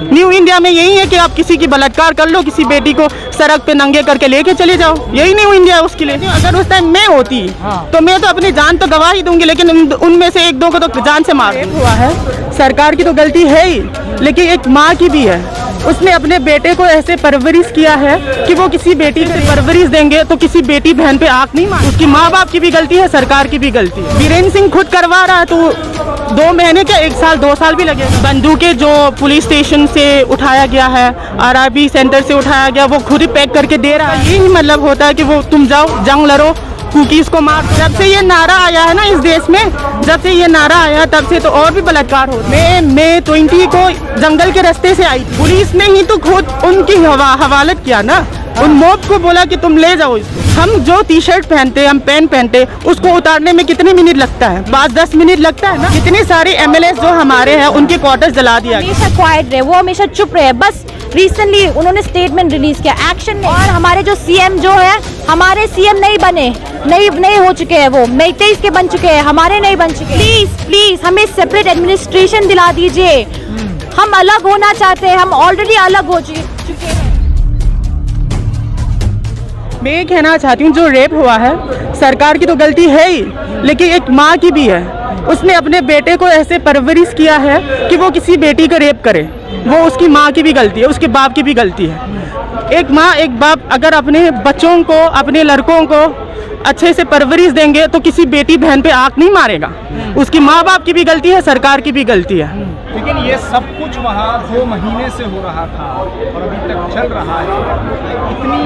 New India में यही है कि आप किसी की बलात्कार कर लो, किसी बेटी को सड़क पे नंगे करके लेके चले जाओ, यही न्यू इंडिया है उसके लिए। अगर उस टाइम मैं होती तो मैं तो अपनी जान तो गवा ही दूंगी, लेकिन उनमें से एक दो को तो जान से मार हुआ है। सरकार की तो गलती है ही, लेकिन एक माँ की भी है। उसने अपने बेटे को ऐसे परवरिश किया है कि वो किसी बेटी को परवरिश देंगे तो किसी बेटी बहन पे आंख नहीं मार। उसकी माँ बाप की भी गलती है, सरकार की भी गलती है। वीरेंद्र सिंह खुद करवा रहा है तो 2 महीने क्या 1 साल 2 साल भी लगेगा। बंदूकें जो पुलिस स्टेशन से उठाया गया है, RRB सेंटर से उठाया गया, वो खुद ही पैक करके दे रहा है। यही मतलब होता है कि वो तुम जाओ जंग लड़ो, कुकीज़ को मार। जब से ये नारा आया है ना इस देश में, जब से ये नारा आया तब से तो और भी बलात्कार हो। मैं 20 को जंगल के रास्ते से आई, पुलिस ने ही तो खुद उनकी हवालत किया ना, उन मॉब को बोला कि तुम ले जाओ इसको। हम जो टी-शर्ट पहनते, हम पैंट पहनते, उसको उतारने में कितने मिनट लगता है? 5-10 मिनट लगता है ना। कितने सारे MLAs जो हमारे हैं उनके क्वार्टर्स जला दिया। हमेशा क्वाइट रहे, वो हमेशा चुप रहे। बस रिसेंटली उन्होंने स्टेटमेंट रिलीज किया, एक्शन नहीं। और हमारे जो CM जो है, हमारे CM नहीं बने, नहीं हो चुके हैं, वो 23 के बन चुके हैं, हमारे नहीं बन चुके। प्लीज हमें सेपरेट एडमिनिस्ट्रेशन दिला दीजिए। हम अलग होना चाहते हैं, हम ऑलरेडी अलग हो चुके हैं। मैं ये कहना चाहती हूँ जो रेप हुआ है, सरकार की तो गलती है ही, लेकिन एक माँ की भी है। उसने अपने बेटे को ऐसे परवरिश किया है कि वो किसी बेटी का रेप करे, वो उसकी माँ की भी गलती है, उसके बाप की भी गलती है। एक माँ एक बाप अगर अपने बच्चों को, अपने लड़कों को अच्छे से परवरिश देंगे तो किसी बेटी बहन पे आंख नहीं मारेगा। उसकी माँ बाप की भी गलती है, सरकार की भी गलती है। लेकिन ये सब कुछ वहाँ 2 महीने से हो रहा था और अभी तक चल रहा है। इतनी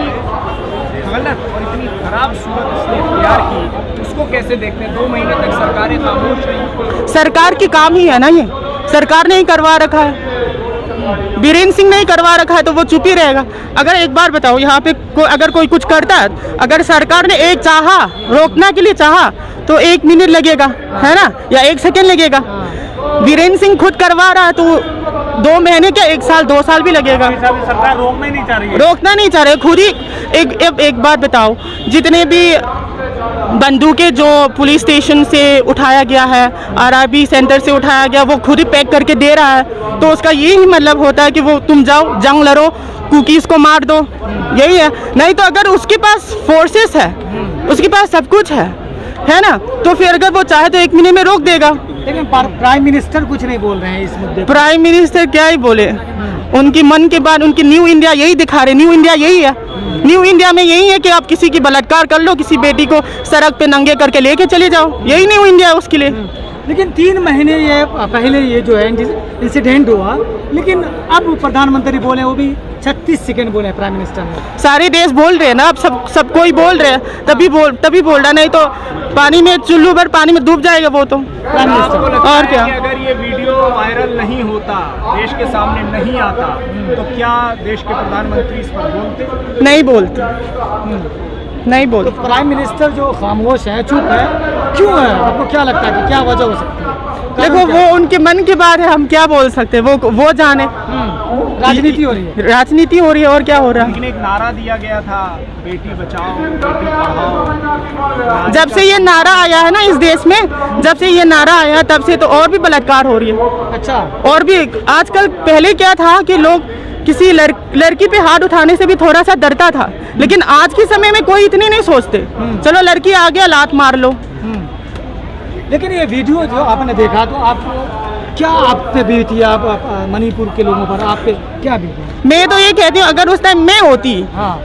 गलत और इतनी खराब सूरत इसने इख्तियार की, उसको कैसे देखते हैं? 2 महीने तक सरकारें खामोश रही। सरकार की काम ही है ना ये, सरकार ने ही करवा रखा है। वीरेंद्र सिंह ने ही करवा रखा है तो वो चुप ही रहेगा। अगर एक बार बताओ, यहाँ पे अगर कोई कुछ करता है, अगर सरकार ने एक चाहा रोकने के लिए चाहा तो 1 मिनट लगेगा, है ना, या 1 सेकेंड लगेगा। वीरेंद्र सिंह खुद करवा रहा है तो 2 महीने क्या 1 साल 2 साल भी लगेगा। सरकार रोकना नहीं चाह रही है, रोकना नहीं चाह रहे खुद ही। एक बात बताओ, जितने भी बंदूकें जो पुलिस स्टेशन से उठाया गया है, RRB सेंटर से उठाया गया, वो खुद ही पैक करके दे रहा है, तो उसका यही मतलब होता है कि वो तुम जाओ जंग लड़ो, कुकीज़ को मार दो, यही है। नहीं तो अगर उसके पास फोर्सेस है, उसके पास सब कुछ है ना, तो फिर अगर वो चाहे तो 1 महीने में रोक देगा। लेकिन प्राइम मिनिस्टर कुछ नहीं बोल रहे हैं इस मुद्दे पर। प्राइम मिनिस्टर क्या ही बोले, उनकी मन के बाद उनकी न्यू इंडिया यही दिखा रहे। न्यू इंडिया यही है, न्यू इंडिया में यही है कि आप किसी की बलात्कार कर लो, किसी बेटी को सड़क पे नंगे करके लेके चले जाओ, यही न्यू इंडिया है उसके लिए। लेकिन 3 महीने ये पहले ये जो है इंसिडेंट हुआ, लेकिन अब प्रधानमंत्री बोले, वो भी 36 सेकंड बोले प्राइम मिनिस्टर ने। सारे देश बोल रहे हैं ना, अब सब कोई बोल रहे हैं, तभी बोल रहा, नहीं तो पानी में चुल्लू भर पानी में डूब जाएगा वो तो प्राइम मिनिस्टर। और क्या, अगर ये वीडियो वायरल नहीं होता, देश के सामने नहीं आता, तो क्या देश के प्रधानमंत्री इस पर बोलते? नहीं बोलते, नहीं बोलते। तो प्राइम मिनिस्टर जो खामोश है, चुप है, क्यों है? आपको क्या लगता है कि क्या वजह हो सकती है? देखो वो उनके मन की बात है, हम क्या बोल सकते हैं, वो जाने। राजनीति हो रही है, राजनीति हो रही है, और क्या हो रहा है। लेकिन एक नारा दिया गया था, बेटी बचाओ बेटी पढ़ाओ। जब से ये नारा आया है ना इस देश में, जब से ये नारा आया तब से तो और भी बलात्कार हो रही है। अच्छा, और भी आजकल, पहले क्या था कि लोग किसी लड़की पे हाथ उठाने से भी थोड़ा सा डरता था, लेकिन आज के समय में कोई इतनी नहीं सोचते, चलो लड़की आ गया लात मार लो। लेकिन ये वीडियो जो आपने देखा, तो आप क्या आप पे बीती, आप मणिपुर के लोगों पर आप पे क्या बीती? मैं तो ये कहती हूँ, अगर उस टाइम मैं होती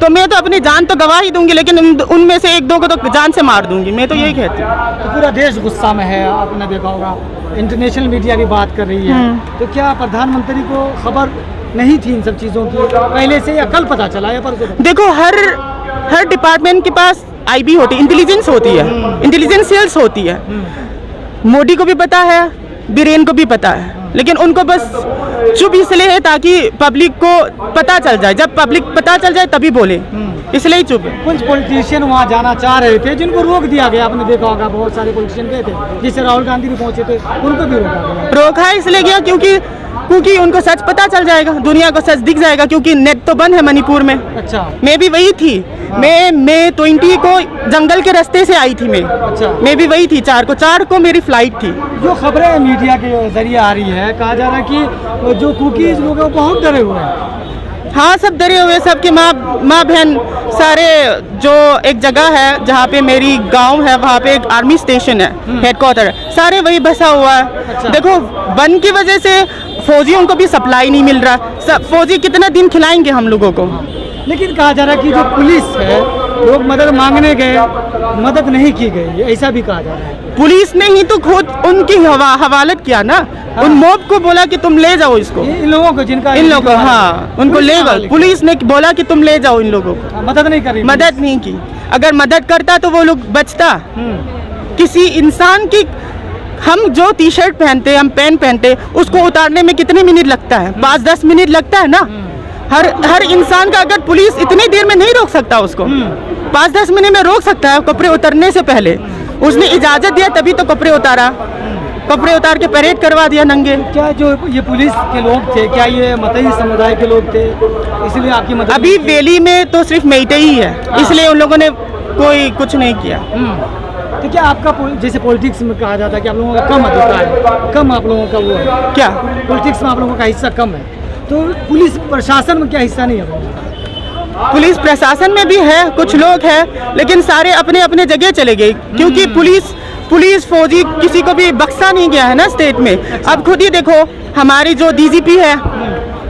तो मैं तो अपनी जान तो गवा ही दूंगी, लेकिन उनमें से 1-2 को तो जान से मार दूंगी। मैं तो यही कहती हूँ। तो पूरा देश गुस्सा में है, आपने देखा होगा, इंटरनेशनल मीडिया भी बात कर रही है। तो क्या प्रधानमंत्री को खबर नहीं थी इन सब चीज़ों की पहले से, या कल पता चला, या परसों? देखो हर डिपार्टमेंट के पास IB होती है, इंटेलिजेंस होती है, इंटेलिजेंस सेल्स होती है। मोदी को भी पता है, बीरेन को भी पता है, लेकिन उनको बस चुप इसलिए है ताकि पब्लिक को पता चल जाए, जब पब्लिक पता चल जाए तभी बोले, इसलिए ही चुप है। कुछ पॉलिटिशियन वहाँ जाना चाह रहे थे, जिनको रोक दिया गया, आपने देखा होगा, बहुत सारे पॉलिटिशियन गए थे, जिससे राहुल गांधी भी पहुँचे थे, उनको भी रोका गया। रोका है इसलिए गया क्योंकि क्योंकि उनको सच पता चल जाएगा, दुनिया को सच दिख जाएगा, क्योंकि नेट तो बंद है मणिपुर में। अच्छा, मैं भी वही थी। मैं 20 को जंगल के रास्ते से आई थी। मैं भी वही थी। 4 को मेरी फ्लाइट थी। जो खबरें मीडिया के जरिए आ रही है, कहा जा रहा है कि जो कुकीज लोग हैं वो बहुत डरे हुए हैं। हाँ, सब डरे हुए, सबके माँ बहन सारे। जो एक जगह है जहाँ पे मेरी गांव है, वहाँ पे एक आर्मी स्टेशन है, हेडक्वार्टर है, सारे वही बसा हुआ है। अच्छा। देखो, वन की वजह से फौजियों को भी सप्लाई नहीं मिल रहा। सब फौजी कितना दिन खिलाएंगे हम लोगों को। लेकिन कहा जा रहा है कि जो पुलिस है, लोग मदद मांगने गए, मदद नहीं की गई, ऐसा भी कहा जा रहा है। पुलिस ने ही तो खुद उनकी हवालत किया ना। हाँ। उन मॉब को बोला कि तुम ले जाओ इसको, इन लोगों को जिनका इन लोगों को। हाँ, उनको ले गए। पुलिस ने बोला कि तुम ले जाओ इन लोगों को। मदद नहीं करी, मदद नहीं की। अगर मदद करता तो वो लोग बचता। किसी इंसान की, हम जो टी शर्ट पहनते, हम पैंट पहनते, उसको उतारने में कितने मिनट लगता है? 5-10 मिनट लगता है ना। हर इंसान का अगर पुलिस इतनी देर में नहीं रोक सकता उसको, 5-10 मिनट में रोक सकता है कपड़े उतरने से पहले। उसने इजाजत दिया तभी तो कपड़े उतारा। कपड़े उतार के परेड करवा दिया नंगे। क्या जो ये पुलिस के लोग थे, क्या ये मतई समुदाय के लोग थे, इसलिए आपकी मदद? अभी वैली में तो सिर्फ मेइटे ही है, इसलिए उन लोगों ने कोई कुछ नहीं किया। तो क्या आपका जैसे पॉलिटिक्स में कहा जाता है कि आप लोगों का कम अधिकार है, कम आप लोगों का वो है, क्या पॉलिटिक्स में आप लोगों का हिस्सा कम है, तो पुलिस प्रशासन में क्या हिस्सा नहीं है? पुलिस प्रशासन में भी है, कुछ लोग हैं, लेकिन सारे अपने अपने जगह चले गए, क्योंकि पुलिस फौजी किसी को भी बख्शा नहीं गया है ना स्टेट में। अब खुद ही देखो, हमारी जो डीजीपी है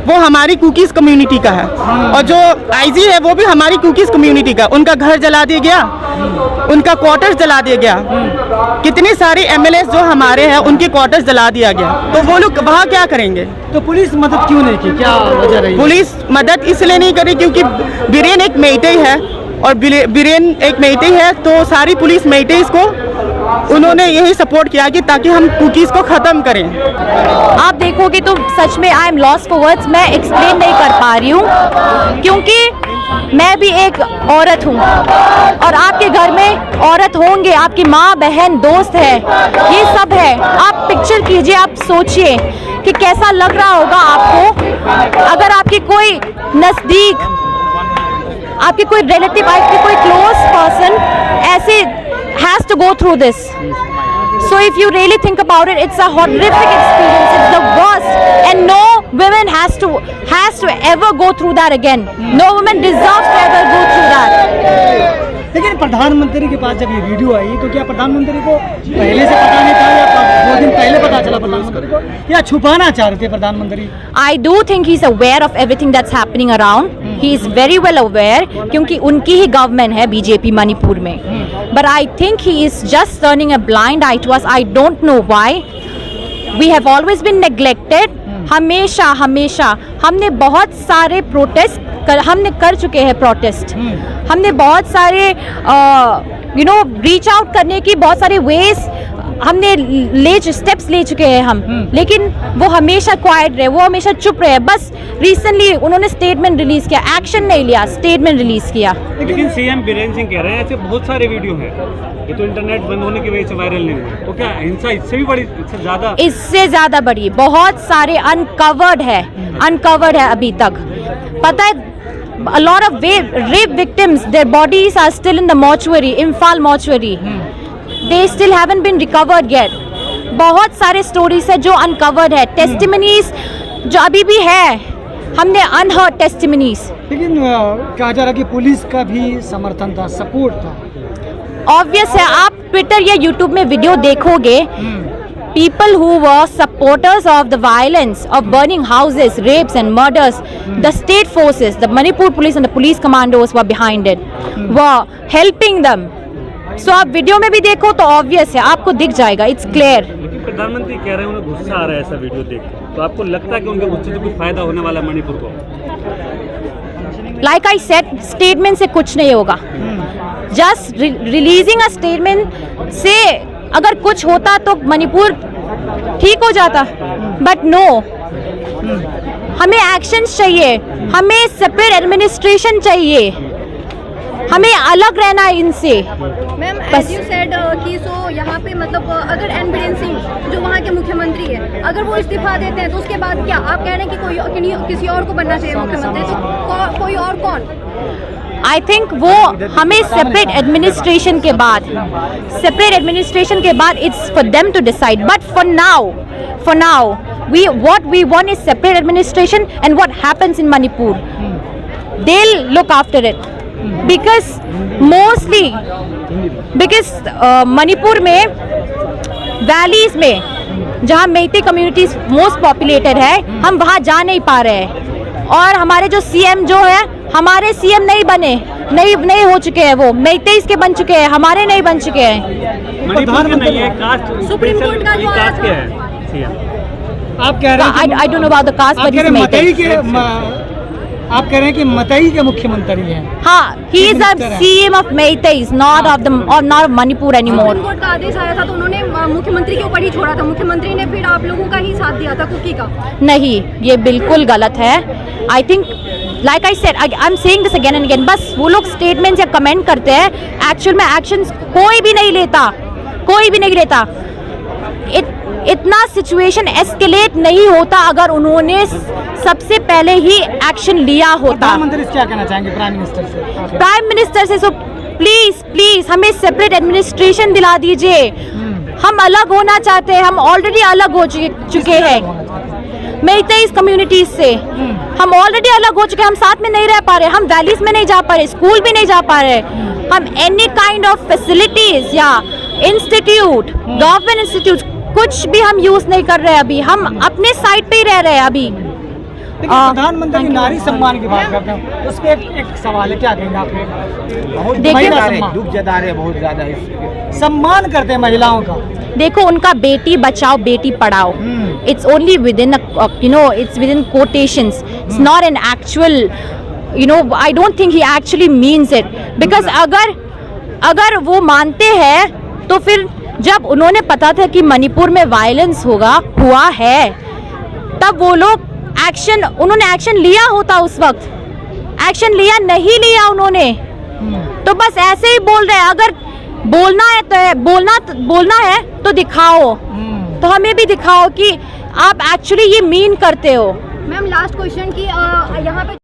वो हमारी कुकीज कम्युनिटी का है, और जो आईजी है वो भी हमारी कुकीज कम्युनिटी का। उनका घर जला दिया गया, उनका क्वार्टर्स जला दिया गया। कितने सारे एमएलए जो हमारे हैं उनके क्वार्टर्स जला दिया गया, तो वो लोग वहाँ क्या करेंगे? तो पुलिस मदद क्यों नहीं की, क्या वजह रही? पुलिस मदद इसलिए नहीं करी क्योंकि बीरेन एक मेइटे है, और बीरेन एक मेइटे है, तो सारी पुलिस मेइटेस को उन्होंने यही सपोर्ट किया कि ताकि हम कुकीज को खत्म करें। आप देखोगे तो सच में I am lost for words. मैं एक्सप्लेन नहीं कर पा रही हूँ, क्योंकि मैं भी एक औरत हूँ, और आपके घर में औरत होंगे, आपकी माँ, बहन, दोस्त है, ये सब है। आप पिक्चर कीजिए, आप सोचिए कि कैसा लग रहा होगा आपको अगर आपकी कोई नज़दीक, आपकी कोई रिलेटिव, आपकी कोई क्लोज पर्सन ऐसे has to go through this. So if you really think about it, it's a horrific experience. It's the worst, and no woman has to ever go through that again. No woman deserves to ever go through that. लेकिन प्रधानमंत्री के पास जब ये video आई तो क्या प्रधानमंत्री को पहले से पता नहीं था, या 2 दिन पहले पता चला प्रधानमंत्री को, या छुपाना चाह रहे थे प्रधानमंत्री? I do think he's aware of everything that's happening around. He is very well aware, क्योंकि उनकी ही गवर्नमेंट है बीजेपी मणिपुर में. But I think he is just turning a blind eye to us. I don't know why. We have always been neglected. हमेशा हमने बहुत सारे protest हमने कर चुके हैं। प्रोटेस्ट हमने बहुत सारे रीच आउट करने की बहुत सारे वेज हमने स्टेप्स ले चुके हैं हम, लेकिन वो हमेशा क्वाइट रहे, वो हमेशा चुप रहे। बस रिसेंटली उन्होंने स्टेटमेंट रिलीज किया, एक्शन नहीं लिया, स्टेटमेंट रिलीज किया। लेकिन सीएम बीरेन सिंह कह रहे हैं ऐसे बहुत सारे वीडियो हैं, ये तो इंटरनेट बंद होने की वजह से वायरल नहीं हुए, तो क्या हिंसा इससे भी बड़ी, इससे ज्यादा बड़ी बहुत सारे अनकवर्ड है अभी तक। पता है, a lot of rape victims, their bodies are still in the mortuary, Imphal mortuary. They still haven't been recovered yet. बहुत सारे स्टोरीज है जो अनकवर्ड है, टेस्टिमनीज जो अभी भी है, हमने अनहर्ड टेस्टिमनीज। लेकिन कहा जा रहा कि पुलिस का भी समर्थन था, सपोर्ट था। ऑब्वियस है, आप ट्विटर या यूट्यूब में वीडियो देखोगे, people who were supporters of the violence of burning houses, rapes and murders, the state forces, the Manipur police and the police commandos were behind it, were helping them. So आप video में भी देखो तो obvious है, आपको दिख जाएगा, it's clear. लेकिन प्रधानमंत्री कह रहे हैं उन्हें गुस्सा आ रहा है ऐसा वीडियो देख, तो आपको लगता है कि उनके गुस्से से कोई फायदा होने वाला मणिपुर को? Like I said, स्टेटमेंट से कुछ नहीं होगा। जस्ट रिलीजिंग अ स्टेटमेंट से अगर कुछ होता तो मणिपुर ठीक हो जाता, बट नो, हमें एक्शंस चाहिए, हमें सेपरेट एडमिनिस्ट्रेशन चाहिए, हमें अलग रहना है इनसे। मैम बस you said कि सो यहाँ पे मतलब अगर एन बीरेन सिंह जो वहाँ के मुख्यमंत्री है अगर वो इस्तीफा देते हैं तो उसके बाद क्या आप कह रहे हैं कि किसी और को बनना चाहिए मुख्यमंत्री, तो कोई और कौन? आई थिंक वो हमें सेपरेट एडमिनिस्ट्रेशन के बाद it's for them to decide, but for now what we want is separate administration, and what happens in Manipur they'll look after it because Manipur में वैलीज में जहाँ मेइते कम्युनिटीज मोस्ट पॉपुलेटेड है हम वहाँ जा नहीं पा रहे हैं, और हमारे जो सीएम जो है हमारे सीएम नहीं हो चुके हैं, वो मेइतेइस के बन चुके हैं, हमारे नहीं बन चुके हैं। मणिपुर के नहीं है, कास्ट सुप्रीम कोर्ट का जो आया कास्ट क्या है सीएम? आप कह रहे हैं I don't know about the caste, but he's Meitei. आप कह रहे हैं कि मतई के मुख्यमंत्री हैं। हाँ, he is the CM of Meiteis, not of Manipur anymore. Supreme court का आदेश आया था तो उन्होंने मुख्यमंत्री के ऊपर ही छोड़ा था, मुख्यमंत्री ने फिर आप लोगों का ही साथ दिया था कुकी का। नहीं, ये बिल्कुल गलत है। I think like I said, I am saying this again and again, बस वो लोग स्टेटमेंट या कमेंट करते हैं, एक्चुअल में एक्शन कोई भी नहीं लेता। इतना सिचुएशन एस्केलेट नहीं होता अगर उन्होंने सबसे पहले ही एक्शन लिया होता। प्रधानमंत्री क्या कहना चाहेंगे प्राइम मिनिस्टर से? सो प्लीज हमें सेपरेट एडमिनिस्ट्रेशन दिला दीजिए। हम अलग होना चाहते हैं, हम ऑलरेडी अलग हो चुके हैं मेइतेइस कम्युनिटीज से, हम ऑलरेडी अलग हो चुके हैं, हम साथ में नहीं रह पा रहे, हम वैलीज में नहीं जा पा रहे, स्कूल भी नहीं जा पा रहे, हम एनी काइंड ऑफ फैसिलिटीज या इंस्टीट्यूट, गवर्नमेंट इंस्टीट्यूट कुछ भी हम यूज नहीं कर रहे, अभी हम अपने साइड पे ही रह रहे हैं अभी। प्रधानमंत्री नारी सम्मान की बात करते हैं, उस पे एक सवाल है, क्या कहेंगे आप? दुख जता रहे बहुत ज्यादा सम्मान करते हैं महिलाओं का। देखो, उनका Beti Bachao Beti Padhao, it's only within it's within quotations, it's not an actual, I don't think he actually means it, because अगर वो मानते हैं तो फिर जब उन्होंने पता था कि मणिपुर में वायलेंस हुआ है, तब वो लोग उन्होंने एक्शन लिया होता, उस वक्त एक्शन नहीं लिया उन्होंने, तो बस ऐसे ही बोल रहे हैं। अगर बोलना है तो दिखाओ, तो हमें भी दिखाओ कि आप एक्चुअली ये मीन करते हो। मैम लास्ट क्वेश्चन की यहाँ पे